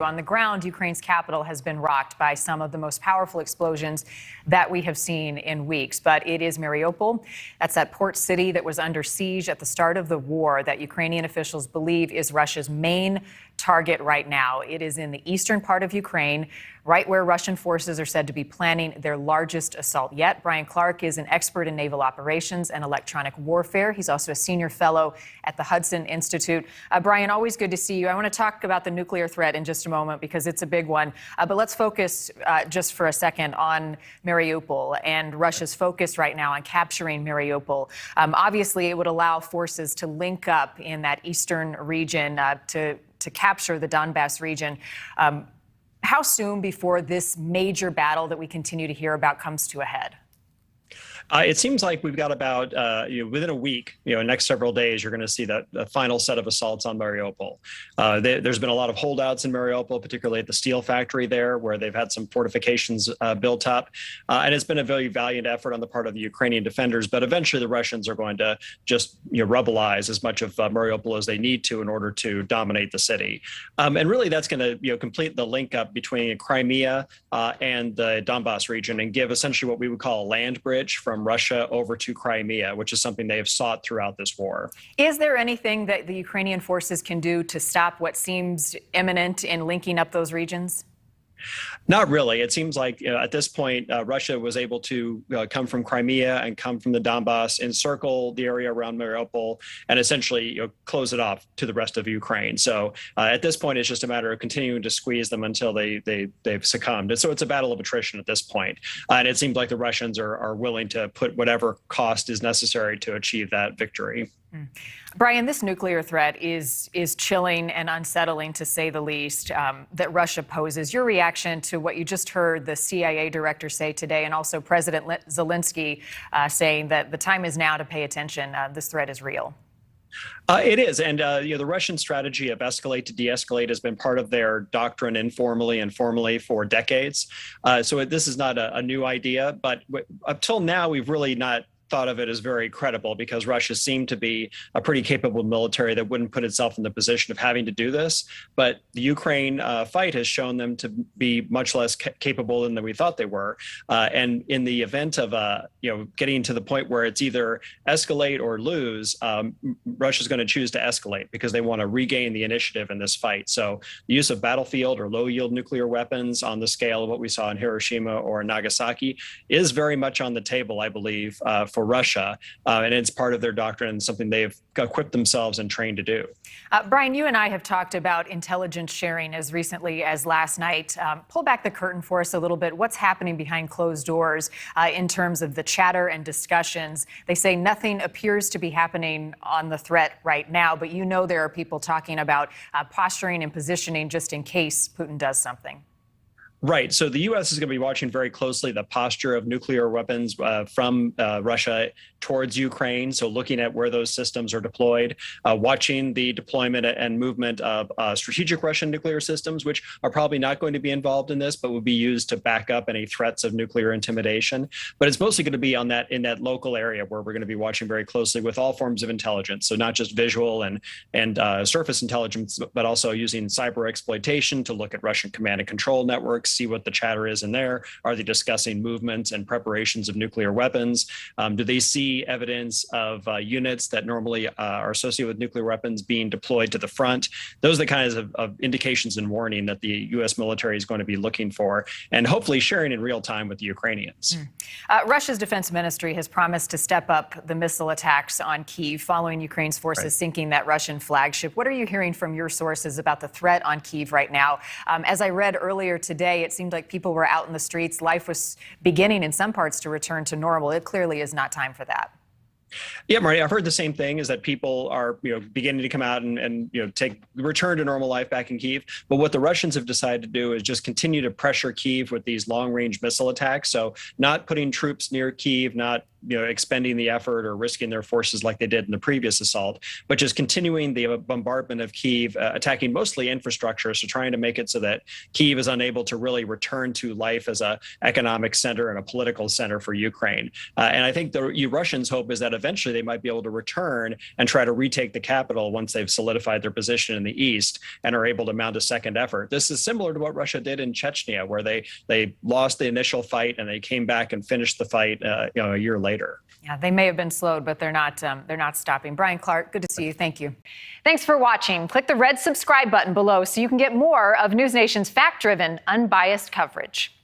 On the ground, Ukraine's capital has been rocked by some of the most powerful explosions that we have seen in weeks. But it is Mariupol. That's that port city that was under siege at the start of the war that Ukrainian officials believe is Russia's main target right now. It is in the eastern part of Ukraine, right where Russian forces are said to be planning their largest assault yet. Brian Clark is an expert in naval operations and electronic warfare. He's also a senior fellow at the Hudson Institute. Brian, always good to see you. I want to talk about the nuclear threat in just a moment because it's a big one. But let's focus just for a second on Mariupol and Russia's focus right now on capturing Mariupol. Obviously, it would allow forces to link up in that eastern region to capture the Donbass region. How soon before this major battle that we continue to hear about comes to a head? It seems like we've got about, within a week, next several days, you're going to see the final set of assaults on Mariupol. There's been a lot of holdouts in Mariupol, particularly at the steel factory there, where they've had some fortifications built up. And it's been a very valiant effort on the part of the Ukrainian defenders. But eventually the Russians are going to just rubblize as much of Mariupol as they need to in order to dominate the city. And really that's going to complete the link up between Crimea and the Donbass region and give essentially what we would call a land bridge from Russia over to Crimea, which is something they have sought throughout this war. Is there anything that the Ukrainian forces can do to stop what seems imminent in linking up those regions? Not really. It seems like at this point, Russia was able to come from Crimea and come from the Donbass, encircle the area around Mariupol, and essentially close it off to the rest of Ukraine. So at this point, it's just a matter of continuing to squeeze them until they've succumbed. And so it's a battle of attrition at this point. And it seems like the Russians are willing to put whatever cost is necessary to achieve that victory. Brian, this nuclear threat is chilling and unsettling, to say the least, that Russia poses. Your reaction to what you just heard the CIA director say today, and also President Zelensky saying that the time is now to pay attention. This threat is real. It is. And, the Russian strategy of escalate to de-escalate has been part of their doctrine informally and formally for decades. So this is not a new idea. But up till now, we've really not thought of it as very credible because Russia seemed to be a pretty capable military that wouldn't put itself in the position of having to do this. But the Ukraine fight has shown them to be much less capable than we thought they were. And in the event of getting to the point where it's either escalate or lose, Russia's going to choose to escalate because they want to regain the initiative in this fight. So the use of battlefield or low-yield nuclear weapons on the scale of what we saw in Hiroshima or Nagasaki is very much on the table, I believe, for Russia, and it's part of their doctrine and something they've equipped themselves and trained to do. Brian, you and I have talked about intelligence sharing as recently as last night. Pull back the curtain for us a little bit. What's happening behind closed doors in terms of the chatter and discussions? They say nothing appears to be happening on the threat right now, but there are people talking about posturing and positioning just in case Putin does something. Right. So the U.S. is going to be watching very closely the posture of nuclear weapons from Russia towards Ukraine. So looking at where those systems are deployed, watching the deployment and movement of strategic Russian nuclear systems, which are probably not going to be involved in this, but will be used to back up any threats of nuclear intimidation. But it's mostly going to be in that local area where we're going to be watching very closely with all forms of intelligence. So not just visual and surface intelligence, but also using cyber exploitation to look at Russian command and control networks, see what the chatter is in there. Are they discussing movements and preparations of nuclear weapons? Do they see evidence of units that normally are associated with nuclear weapons being deployed to the front? Those are the kinds of indications and warning that the U.S. military is going to be looking for and hopefully sharing in real time with the Ukrainians. Russia's defense ministry has promised to step up the missile attacks on Kyiv following Ukraine's forces sinking that Russian flagship. What are you hearing from your sources about the threat on Kyiv right now? As I read earlier today, it seemed like people were out in the streets. Life was beginning in some parts to return to normal. It clearly is not time for that. Yeah, Marty, I've heard the same thing, is that people are, beginning to come out and return to normal life back in Kyiv. But what the Russians have decided to do is just continue to pressure Kyiv with these long-range missile attacks. So not putting troops near Kyiv, not expending the effort or risking their forces like they did in the previous assault, but just continuing the bombardment of Kyiv, attacking mostly infrastructure, so trying to make it so that Kyiv is unable to really return to life as an economic center and a political center for Ukraine. And I think the Russians' hope is that eventually they might be able to return and try to retake the capital once they've solidified their position in the east and are able to mount a second effort. This is similar to what Russia did in Chechnya, where they lost the initial fight and they came back and finished the fight a year later. Yeah, they may have been slowed, but they're not stopping. Brian Clark, good to see you. Thank you. Thanks for watching. Click the red subscribe button below so you can get more of NewsNation's fact-driven, unbiased coverage.